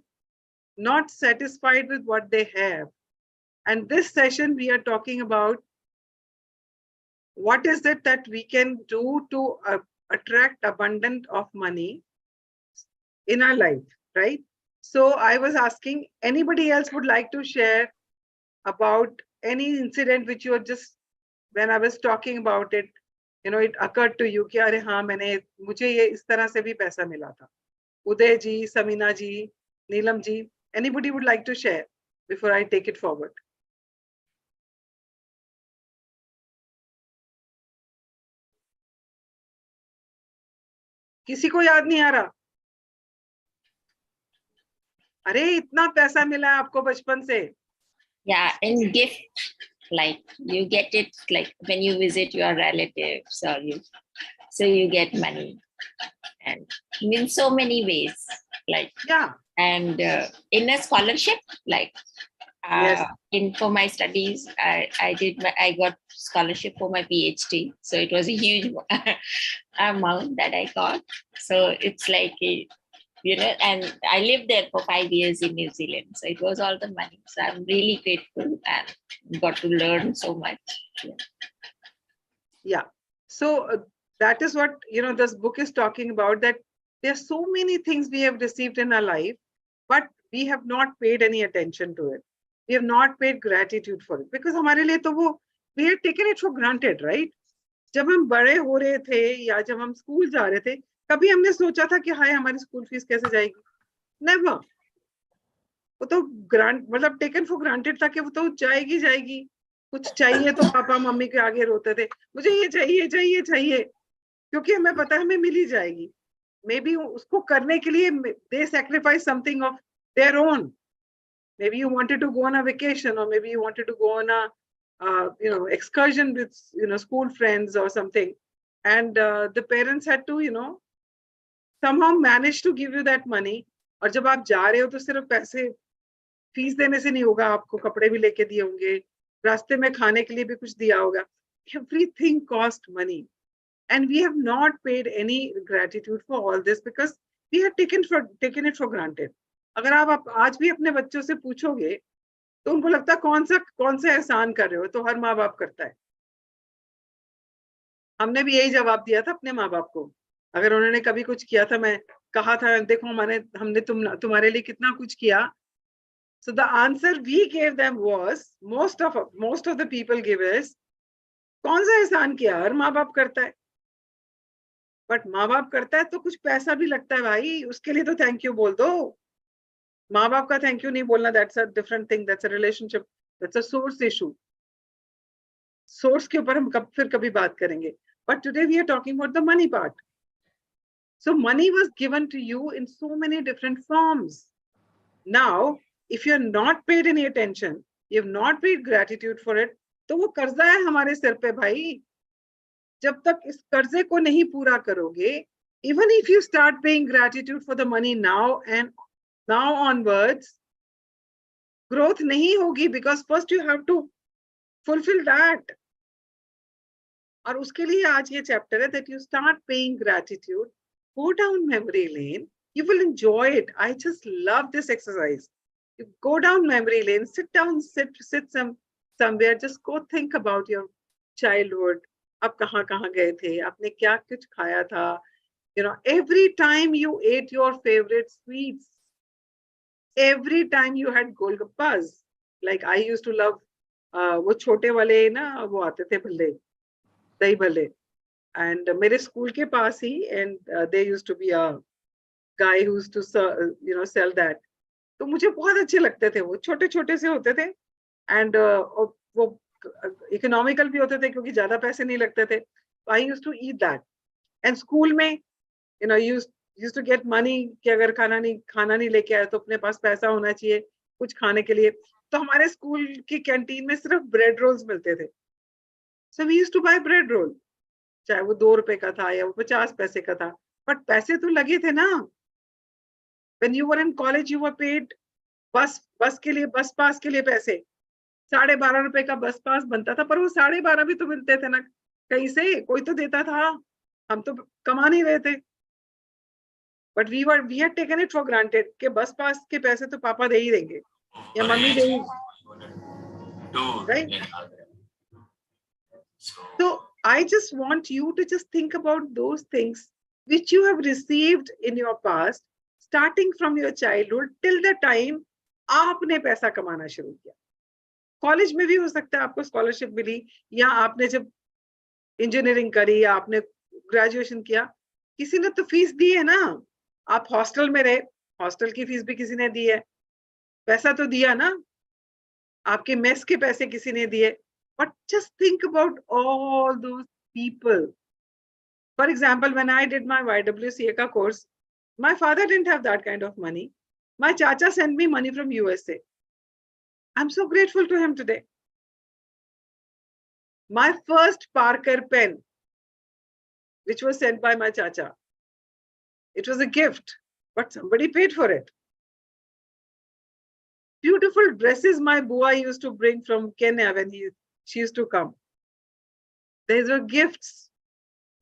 not satisfied with what they have. And this session, we are talking about what is it that we can do to attract abundance of money in our life, right? So I was asking, anybody else would like to share about any incident which you are just, when I was talking about it, it occurred to you कि अरे हाँ मुझे ये इस तरह से भी पैसा मिला था. Uday ji, Samina ji, Neelam ji, anybody would like to share before I take it forward? किसी को याद नहीं आ रहा? अरे इतना पैसा मिला है आपको बचपन से? Yeah, in gift, like you get it like when you visit your relatives or so you get money, and in so many ways, like Yeah. And in a scholarship, like Yes. for my studies, I got scholarship for my PhD, so it was a huge amount that I got. So it's like and I lived there for 5 years in New Zealand, so it was all the money. So I'm really grateful and got to learn so much. Yeah. So that is what this book is talking about, that there are so many things we have received in our life, but we have not paid any attention to it. We have not paid gratitude for it, because हमारे लिए तो वो, we have taken it for granted, right? जब हम बड़े हो रहे थे या जब हम स्कूल जा रहे थे, कभी हमने सोचा था कि हाय हमारी स्कूल फीस कैसे जाएगी? नेवर. वो तो मतलब टेकन फॉर ग्रांटेड था कि वो तो जाएगी. कुछ चाहिए तो पापा मम्मी के आगे रोते थे, मुझे ये चाहिए, क्योंकि हमें पता है हमें मिल ही जाएगी. मे बी उसको करने के लिए they sacrifice something of their own. Maybe you wanted to go on a vacation, or maybe you wanted to go on a excursion with school friends or something, and the parents had to somehow manage to give you that money. और जब आप जा रहे हो तो सिर्फ पैसे fees देने से नहीं होगा, आपको कपड़े भी लेके दिए होंगे, रास्ते में खाने के लिए भी कुछ दिया होगा. Everything cost money, and we have not paid any gratitude for all this because we have taken it for granted. अगर आप आज भी अपने बच्चों से पूछोगे तो उनको लगता है कौन सा एहसान कर रहे हो, तो हर माँ बाप करता है. हमने भी यही जवाब दिया था अपने माँ बाप को. अगर उन्होंने कभी कुछ किया था, मैं कहा था देखो हमने तुम्हारे लिए कितना कुछ किया. So the answer we gave them was, most of the people give is, कौन सा एहसान किया, हर माँ बाप करता है. बट माँ बाप करता है तो कुछ पैसा भी लगता है भाई, उसके लिए तो थैंक यू बोल दो. माँ बाप का थैंक यू नहीं बोलना, that's a different thing, that's a relationship, that's a source issue. Source के ऊपर हम फिर कभी बात करेंगे. But today we are talking about the money part. So money was given to you in so many different forms. Now, if you're not paid any attention, you have not paid gratitude for it, तो वो कर्जा है हमारे सिर पे भाई. जब तक इस कर्जे को नहीं पूरा करोगे, even if you start paying gratitude for the money now and now onwards, growth नहीं होगी, because first you have to fulfill that. और उसके लिए आज ये चैप्टर है that you start paying gratitude, go down memory lane, you will enjoy it. I just love this exercise. You go down memory lane, sit down, sit somewhere, just go think about your childhood. आप कहाँ गए थे, आपने क्या कुछ खाया था, every time you ate your favorite sweets, every time you had golgappas, like I used to love वो छोटे वाले ना, वो आते थे भल्ले, दही भल्ले. And मेरे स्कूल के पास ही, and there used to be a guy who used to sell that. तो मुझे बहुत अच्छे लगते थे, वो छोटे छोटे से होते थे, and वो इकोनॉमिकल भी होते थे क्योंकि ज्यादा पैसे नहीं लगते थे. I used to eat that. And school में used to get money कि अगर खाना नहीं लेके आए तो अपने पास पैसा होना चाहिए कुछ खाने के लिए. तो हमारे स्कूल की कैंटीन में सिर्फ ब्रेड रोल्स मिलते थे. So we used to buy bread roll, चाहे वो 2 रुपए का था या वो 50 पैसे का था, बट पैसे तो लगे थे ना. When you were in college, you were paid बस के लिए, बस पास के लिए पैसे. 12.5 रुपए का बस पास बनता था, पर वो 12.5 भी तो मिलते थे ना कहीं से, कोई तो देता था, हम तो कमा नहीं रहे थे. But we had taken it for granted कि बस पास के पैसे तो पापा दे ही देंगे या mummy they he, right? So I just want you to just think about those things which you have received in your past, starting from your childhood till the time आपने पैसा कमाना शुरू किया. कॉलेज में भी हो सकता है आपको स्कॉलरशिप मिली, या आपने जब इंजीनियरिंग करी या आपने ग्रेजुएशन किया, किसी ने तो फीस दी है ना. आप हॉस्टल में रहे, हॉस्टल की फीस भी किसी ने दी है, पैसा तो दिया ना. आपके मेस के पैसे किसी ने दिए. But just think about all those people. For example, when I did my YWCA course, my father didn't have that kind of money. My chacha sent me money from USA. I'm so grateful to him today. My first Parker pen, which was sent by my chacha, it was a gift, but somebody paid for it. Beautiful dresses my bua used to bring from Kenya when she used to come. These were gifts,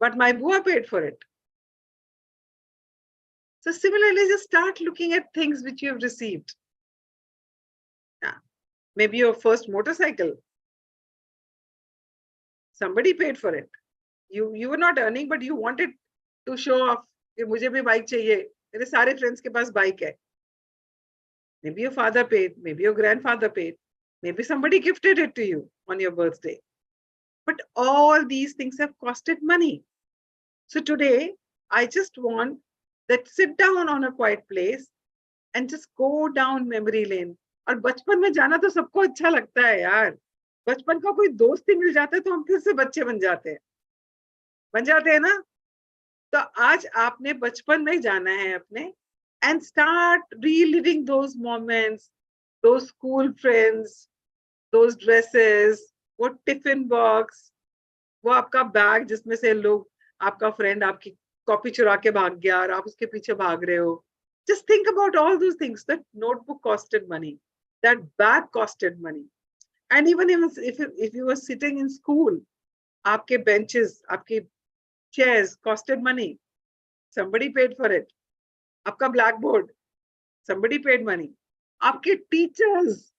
but my bua paid for it. So similarly, just start looking at things which you have received. Yeah. Maybe your first motorcycle, somebody paid for it. You were not earning, but you wanted to show off कि मुझे भी bike चाहिए, मेरे सारे friends के पास bike है. Maybe your father paid, maybe your grandfather paid, maybe somebody gifted it to you on your birthday. But all these things have costed money. So today, I just want that sit down on a quiet place and just go down memory lane. और बचपन में जाना तो सबको अच्छा लगता है यार. बचपन का कोई दोस्त ही मिल जाता है तो हम फिर से बच्चे बन जाते हैं ना. तो आज आपने बचपन में जाना है अपने, and start reliving those moments, those school friends, those dresses, वो टिफिन बॉक्स, वो आपका बैग जिसमें से लोग, आपका फ्रेंड आपकी कॉपी चुरा के भाग गया और आप उसके पीछे भाग रहे हो. Just think about all those things. That notebook costed money, that bag costed money, and even if you were sitting in school, आपके benches, आपके chairs costed money. Somebody paid for it. आपका blackboard, somebody paid money. आपके teachers,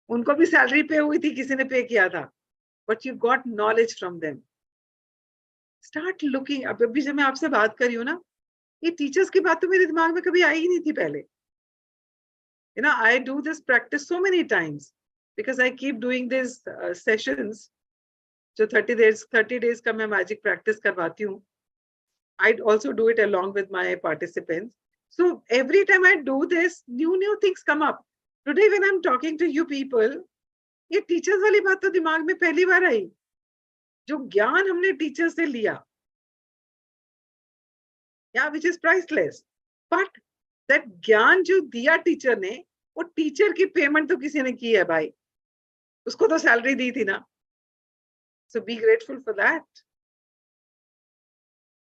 उनको भी salary पे हुई थी, किसी ने पे किया था, but you got knowledge from them. Start looking. अब अभी जब मैं आपसे बात कर रही हूँ ना, ये टीचर्स की बात तो मेरे दिमाग में कभी आई ही नहीं थी पहले. I do this practice so many times because I keep doing these sessions. जो 30 days का मैं मैजिक प्रैक्टिस करवाती हूँ. I also do it along with my participants. So every time I do this, new things come up. Today when I'm talking to you people, ये teachers वाली बात तो दिमाग में पहली बार आई, जो ज्ञान हमने टीचर से लिया, yeah, which is priceless. But that ज्ञान जो दिया टीचर ने, वो टीचर की पेमेंट तो किसी ने की है भाई, उसको तो सैलरी दी थी ना. So be grateful for that.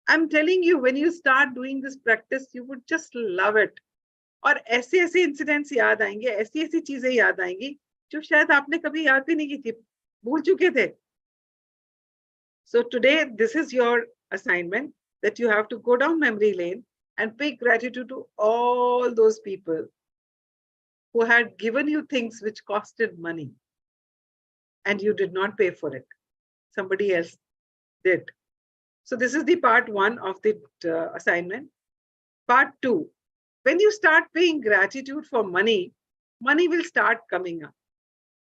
I'm telling you, when you start doing this practice, you would just love it. और ऐसे ऐसे इंसिडेंट्स याद आएंगे, ऐसी ऐसी चीजें याद आएंगी जो शायद आपने कभी याद भी नहीं की थी, भूल चुके थे. So today, this is your assignment, that you have to go down memory lane and pay gratitude to all those people who had given you things which costed money and you did not pay for it. Somebody else did. So this is the part 1 of the assignment. Part 2, when you start paying gratitude for money, money will start coming up.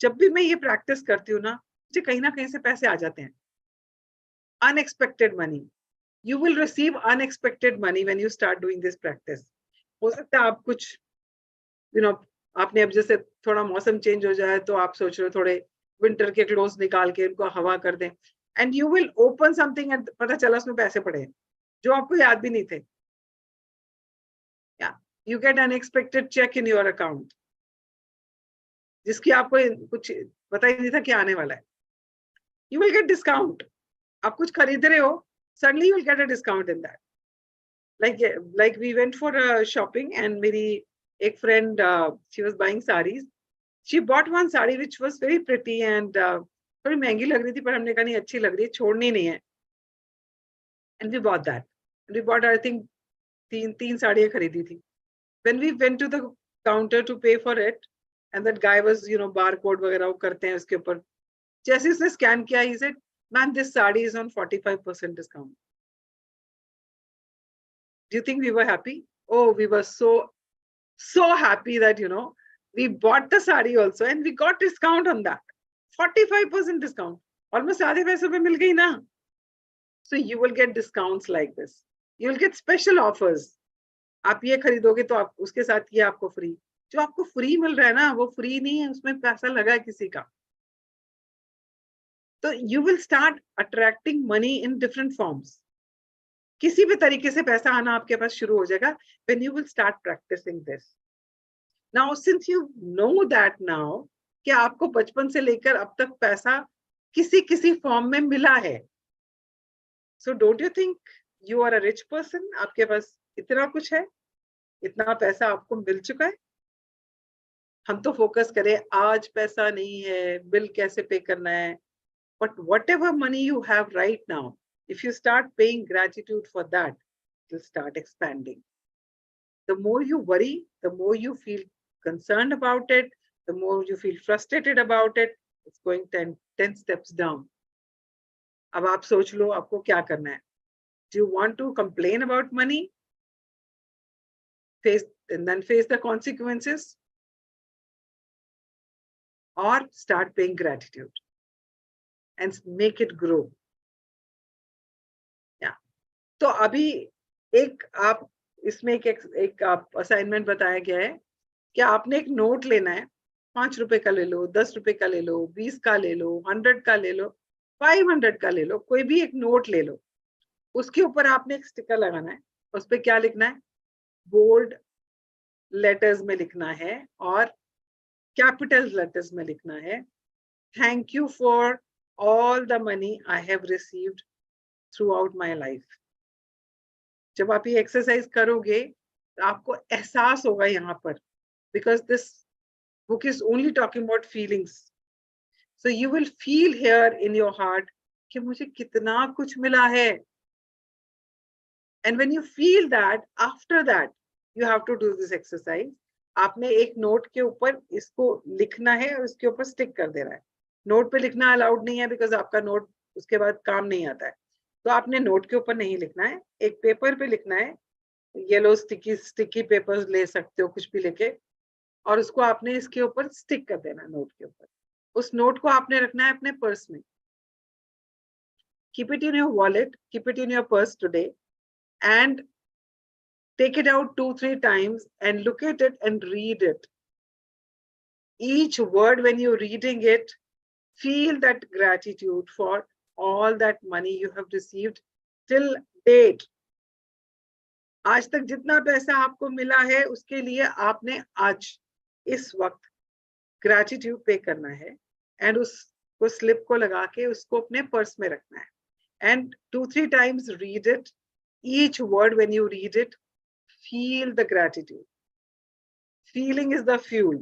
जब भी मैं ये practice करती हूँ ना, मुझे कहीं ना कहीं से पैसे आ जाते हैं. Unexpected money. You will receive unexpected money when you start doing this practice. हो सकता है आप कुछ, आपने अब जैसे थोड़ा मौसम चेंज हो जाए तो आप सोच रहे हो थोड़े विंटर के क्लोथ्स निकाल के उनको हवा कर दें, and you will open something and पता चला उसमें पैसे पड़े हैं जो आपको याद भी नहीं थे. Yeah, you get unexpected check in your account जिसकी आपको कुछ पता ही नहीं था क्या आने वाला है. You will get discount. आप कुछ खरीद रहे हो, suddenly you will get a discount in that. Like we went for a shopping and मेरी एक friend, she was buying sarees. She bought one saree which was very pretty and थोड़ी महंगी लग रही थी, पर हमने कहा नहीं अच्छी लग रही है, छोड़नी नहीं है. And we bought that. And we bought, I think, तीन साड़ियाँ खरीदी थी. When we went to the counter to pay for it, and that guy was, barcode वगैरह वो करते हैं उसके ऊपर. जैसे उसने स्कैन किया, he said, "Man, this saree is on 45% discount." Do you think we were happy? Oh, we were so happy that, we bought the saree also and we got discount on that. 45% discount. Almost आधे पैसे में मिल गई ना. So you will get discounts like this. You will get special offers. आप ये खरीदोगे तो आप उसके साथ ये आपको फ्री. जो आपको फ्री मिल रहा है ना, वो फ्री नहीं है, उसमें पैसा लगा है किसी का. तो you will start attracting money in different forms. किसी भी तरीके से पैसा आना आपके पास शुरू हो जाएगा when you will start practicing this. Now, since you know that now, कि आपको बचपन से लेकर अब तक पैसा किसी फॉर्म में मिला है. So don't you think you are a rich person? आपके पास इतना कुछ है, इतना पैसा आपको मिल चुका है. हम तो फोकस करें आज पैसा नहीं है, बिल कैसे पे करना है. But whatever money you have right now, if you start paying gratitude for that, it will start expanding. The more you worry, the more you feel concerned about it, the more you feel frustrated about it, it's going 10 steps down. अब आप सोच लो आपको क्या करना है. Do you want to complain about money? Face the consequences? Or start paying gratitude and make it grow. Yeah. तो अभी एक आप इसमें एक आप असाइनमेंट बताया गया है कि आपने एक नोट लेना है. 5 रुपए का ले लो, 10 रुपए का ले लो, 20 का ले लो, 100 का ले लो, 500 का ले लो, कोई भी एक नोट ले लो. उसके ऊपर आपने एक स्टिकर लगाना है. उस पर क्या लिखना है? बोल्ड लेटर्स में लिखना है और कैपिटल लेटर्स में लिखना है, thank you for all the money I have received throughout my life. जब आप ये एक्सरसाइज करोगे तो आपको एहसास होगा यहाँ पर, because this book is only talking about feelings. So you will feel here in your heart कि मुझे कितना कुछ मिला है. And when you feel that, after that, you have to do this exercise. आपने एक नोट के ऊपर इसको लिखना है और इसके ऊपर स्टिक कर देना है. नोट पे लिखना अलाउड नहीं है, बिकॉज आपका नोट उसके बाद काम नहीं आता है. तो आपने नोट के ऊपर नहीं लिखना है, एक पेपर पे लिखना है. येलो स्टिकी पेपर्स ले सकते हो, कुछ भी लेके, और उसको आपने इसके ऊपर स्टिक कर देना नोट के ऊपर. उस नोट को आपने रखना है अपने पर्स में. Keep it in your wallet, keep it in your purse today, and take it out 2-3 times and look at it and read it. Each word, when you're reading it, feel that gratitude for all that money you have received till date. आज तक जितना पैसा आपको मिला है उसके लिए आपने आज इस वक्त ग्रेटिट्यूड पे करना है एंड उसको स्लिप को लगा के उसको अपने पर्स में रखना है and 2-3 times read it. Each word, when you read it, feel the gratitude. Feeling is the fuel.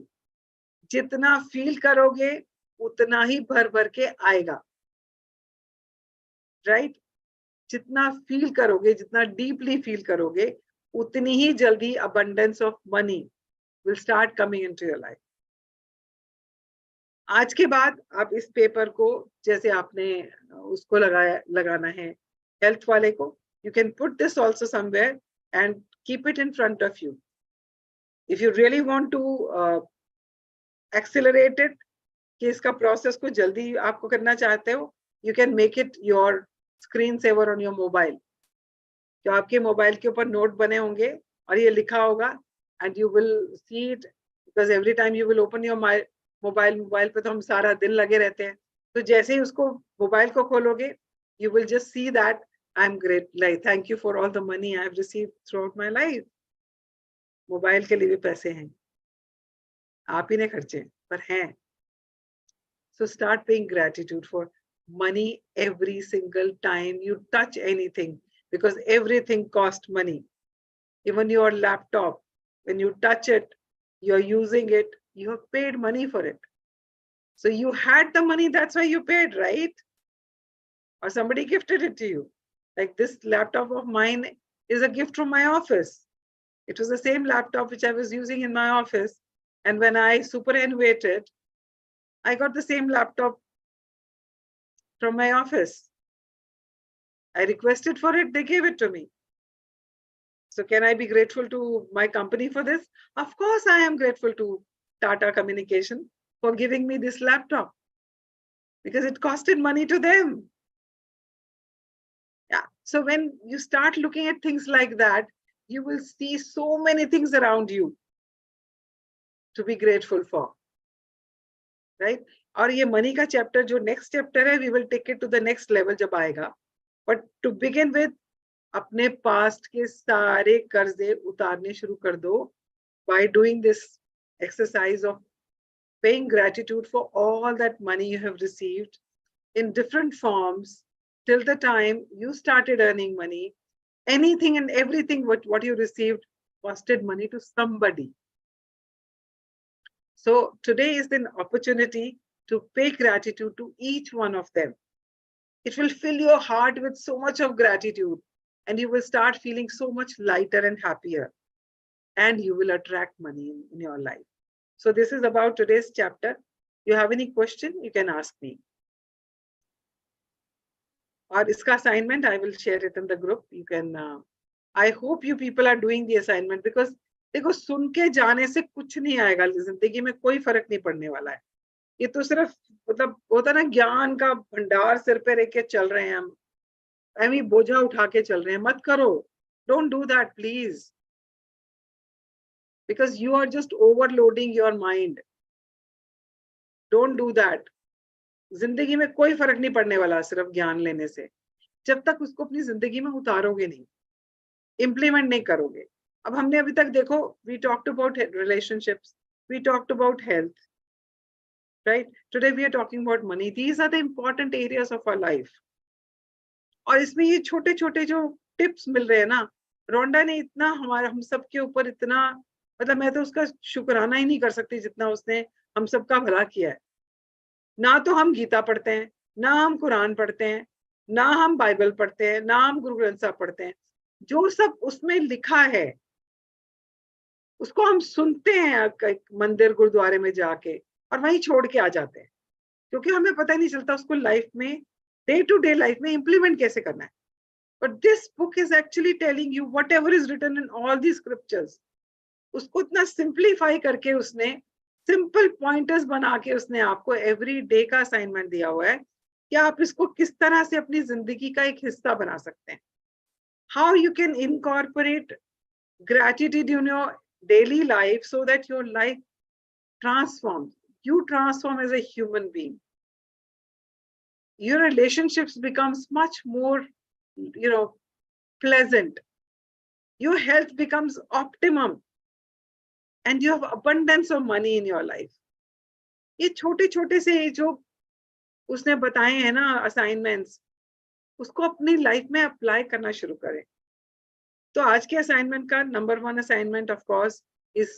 जितना फील करोगे उतना ही भर भर के आएगा, राइट? जितना फील करोगे, जितना डीपली फील करोगे, उतनी ही जल्दी abundance of money will start coming into your life. आज के बाद आप इस पेपर को जैसे आपने उसको लगाना है हेल्थ वाले को, you can put this also somewhere and keep it in front of you. If you really want to accelerate it, कि इसका प्रोसेस को जल्दी आपको करना चाहते हो, you can make it your screen saver on your mobile. जो आपके मोबाइल के ऊपर नोट बने होंगे और ये लिखा होगा and you will see it because every time you will open your mobile पे तो हम सारा दिन लगे रहते हैं, तो जैसे ही उसको मोबाइल को खोलोगे you will just see that I'm great, like thank you for all the money I have received throughout my life. Mobile के लिए भी पैसे हैं, आप ही ने खर्चे पर हैं. So start paying gratitude for money every single time you touch anything, because everything costs money. Even your laptop, when you touch it, you're using it, you have paid money for it. So you had the money, that's why you paid, right? Or somebody gifted it to you. Like this laptop of mine is a gift from my office. It was the same laptop which I was using in my office. And when I superannuated, I got the same laptop from my office. I requested for it, they gave it to me. So can I be grateful to my company for this? Of course I am grateful to Tata Communication for giving me this laptop because it costed money to them. Yeah. So when you start looking at things like that, you will see so many things around you to be grateful for. Right? और ये money का chapter जो next chapter है, we will take it to the next level जब आएगा. But to begin with, अपने past के सारे कर्जे उतारने शुरू कर दो by doing this exercise of paying gratitude for all that money you have received in different forms till the time you started earning money. Anything and everything what you received costed money to somebody. So today is an opportunity to pay gratitude to each one of them. It will fill your heart with so much of gratitude and you will start feeling so much lighter and happier, and you will attract money in your life. So this is about today's chapter. You have any question, you can ask me. Or iska assignment, I will share it in the group. You can, I hope you people are doing the assignment because देखो सुन के जाने से कुछ नहीं आएगा जिंदगी में, कोई फर्क नहीं पड़ने वाला है. ये तो सिर्फ मतलब होता ना ज्ञान का भंडार सिर पे रख के चल रहे हैं हम, ऐवी बोझा उठा के चल रहे हैं. मत करो, don't do that please, because you are just overloading your mind. Don't do that. जिंदगी में कोई फर्क नहीं पड़ने वाला सिर्फ ज्ञान लेने से, जब तक उसको अपनी जिंदगी में उतारोगे नहीं, इम्प्लीमेंट नहीं करोगे. अब हमने अभी तक देखो, we talked about relationships, we talked about health, right? Today we are talking about money. These are the important areas of our life. और इसमें ये छोटे छोटे जो टिप्स मिल रहे हैं ना, रोंडा ने इतना हम सब के ऊपर इतना, मतलब मैं तो उसका शुक्राना ही नहीं कर सकती जितना उसने हम सबका भला किया है. ना तो हम गीता पढ़ते हैं, ना हम कुरान पढ़ते हैं, ना हम बाइबल पढ़ते हैं, ना हम गुरु ग्रंथ साहब पढ़ते हैं. जो सब उसमें लिखा है उसको हम सुनते हैं मंदिर गुरुद्वारे में जाके और वहीं छोड़ के आ जाते हैं, क्योंकि हमें पता नहीं चलता उसको लाइफ में, डे टू डे लाइफ में इम्प्लीमेंट कैसे करना है. But this book is actually telling you whatever is written in all the scriptures. उसको इतना सिंप्लीफाई करके उसने सिंपल पॉइंटर्स बना के उसने आपको एवरी डे का असाइनमेंट दिया हुआ है कि आप इसको किस तरह से अपनी जिंदगी का एक हिस्सा बना सकते हैं. How you can incorporate gratitude in your daily life so that your life transforms. You transform as a human being. Your relationships becomes much more, pleasant. Your health becomes optimum. And you have abundance of money in your life. ये छोटे छोटे से जो उसने बताए हैं ना assignments, उसको अपनी लाइफ में अप्लाई करना शुरू करें. तो आज के असाइनमेंट का number 1 assignment of course is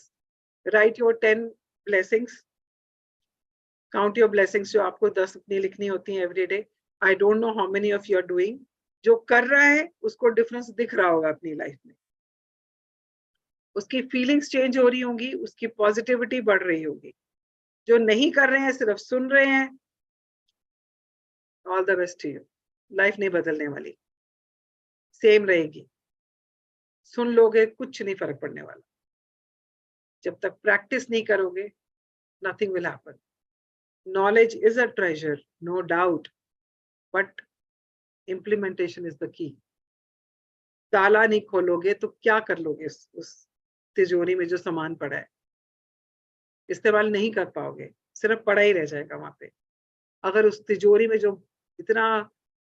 write your 10 blessings. Count your blessings, जो आपको 10 अपनी लिखनी होती हैं every day. I don't know how many of you are doing. जो कर रहा है उसको डिफरेंस दिख रहा होगा अपनी लाइफ में. उसकी फीलिंग्स चेंज हो रही होंगी, उसकी पॉजिटिविटी बढ़ रही होगी. जो नहीं कर रहे हैं, सिर्फ सुन रहे हैं, all the best to you. Life नहीं बदलने वाली, सेम रहेगी. सुन लोगे, कुछ नहीं फर्क पड़ने वाला. जब तक प्रैक्टिस नहीं करोगे, nothing will happen. Knowledge is a treasure, no doubt, but implementation is the key. ताला नहीं खोलोगे तो क्या कर लोगे उस तिजोरी में जो सामान पड़ा है? इस्तेमाल नहीं कर पाओगे, सिर्फ पड़ा ही रह जाएगा वहां पे. अगर उस तिजोरी में जो इतना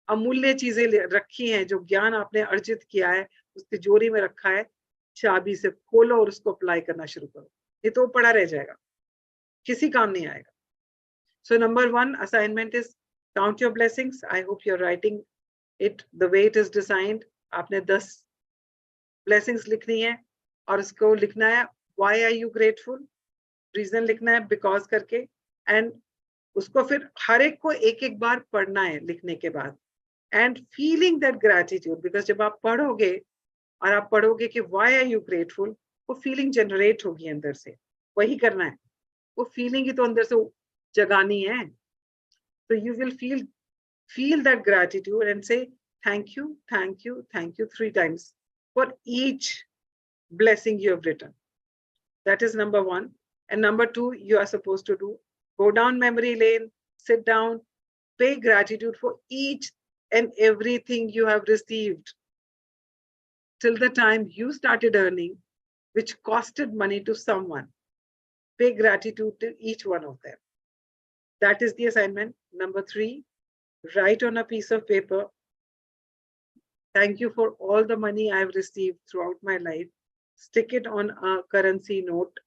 अमूल्य चीजें रखी हैं, जो ज्ञान आपने अर्जित किया है, उस तिजोरी में रखा है, चाबी से खोलो और उसको अप्लाई करना शुरू करो. ये तो पड़ा रह जाएगा, किसी काम नहीं आएगा. So number 1 assignment is count your blessings. I hope you are writing it the way it is designed. आपने 10 ब्लेसिंग्स लिखनी है और उसको लिखना है why are you grateful. Reason लिखना है बिकॉज करके, एंड उसको फिर हर एक को एक एक बार पढ़ना है लिखने के बाद. And feeling that gratitude, because जब आप पढ़ोगे और आप पढ़ोगे कि व्हाई आर यू ग्रेटफुल, वो फीलिंग जनरेट होगी अंदर से. वही करना है, वो फीलिंग ही तो अंदर से जगानी है. तो you will feel that gratitude and say thank you, thank you, thank you 3 times for each blessing you have written. That is number 1. And number 2, you are supposed to go down memory lane, sit down, pay gratitude for each and everything you have received till the time you started earning, which costed money to someone. Pay gratitude to each one of them. That is the assignment. Number 3, write on a piece of paper, thank you for all the money I have received throughout my life. Stick it on a currency note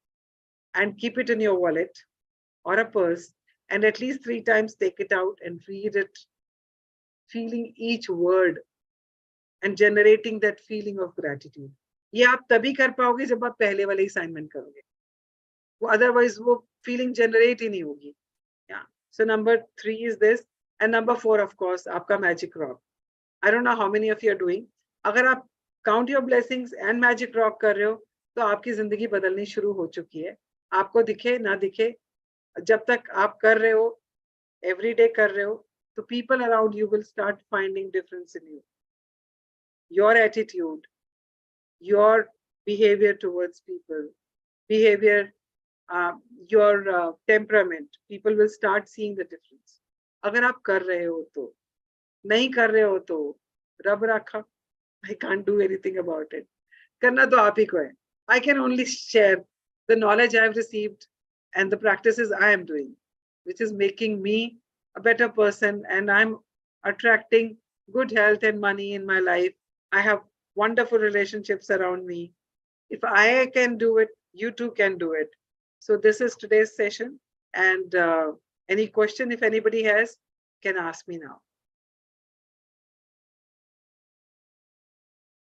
and keep it in your wallet or a purse, and at least 3 times take it out and read it, feeling each word and generating that feeling of gratitude. ये आप तभी कर पाओगे जब आप पहले वाले assignment करोगे. वो अदरवाइज वो फीलिंग जनरेट ही नहीं होगी. So number 3 is this. And number 4, of course, आपका magic rock. I don't know how many of you are doing. अगर आप count your blessings and magic rock कर रहे हो, तो आपकी जिंदगी बदलनी शुरू हो चुकी है. आपको दिखे ना दिखे, जब तक आप कर रहे हो, every day कर रहे हो, तो people around you will start finding difference in you. Your attitude, your behavior towards people, behavior, your temperament, people will start seeing the difference. अगर आप कर रहे हो तो, नहीं कर रहे हो तो रब रखा. I can't do anything about it. करना तो आप ही को है. I can only share the knowledge I have received and the practices I am doing, which is making me a better person, and I'm attracting good health and money in my life. I have wonderful relationships around me. If I can do it, you too can do it. So this is today's session, and any question, if anybody has, can ask me now.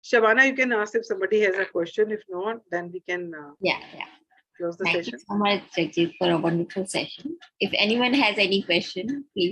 Shabana, you can ask if somebody has a question. If not, then we can close the Thank session. you so much, Jagjit, for a wonderful session. If anyone has any question, please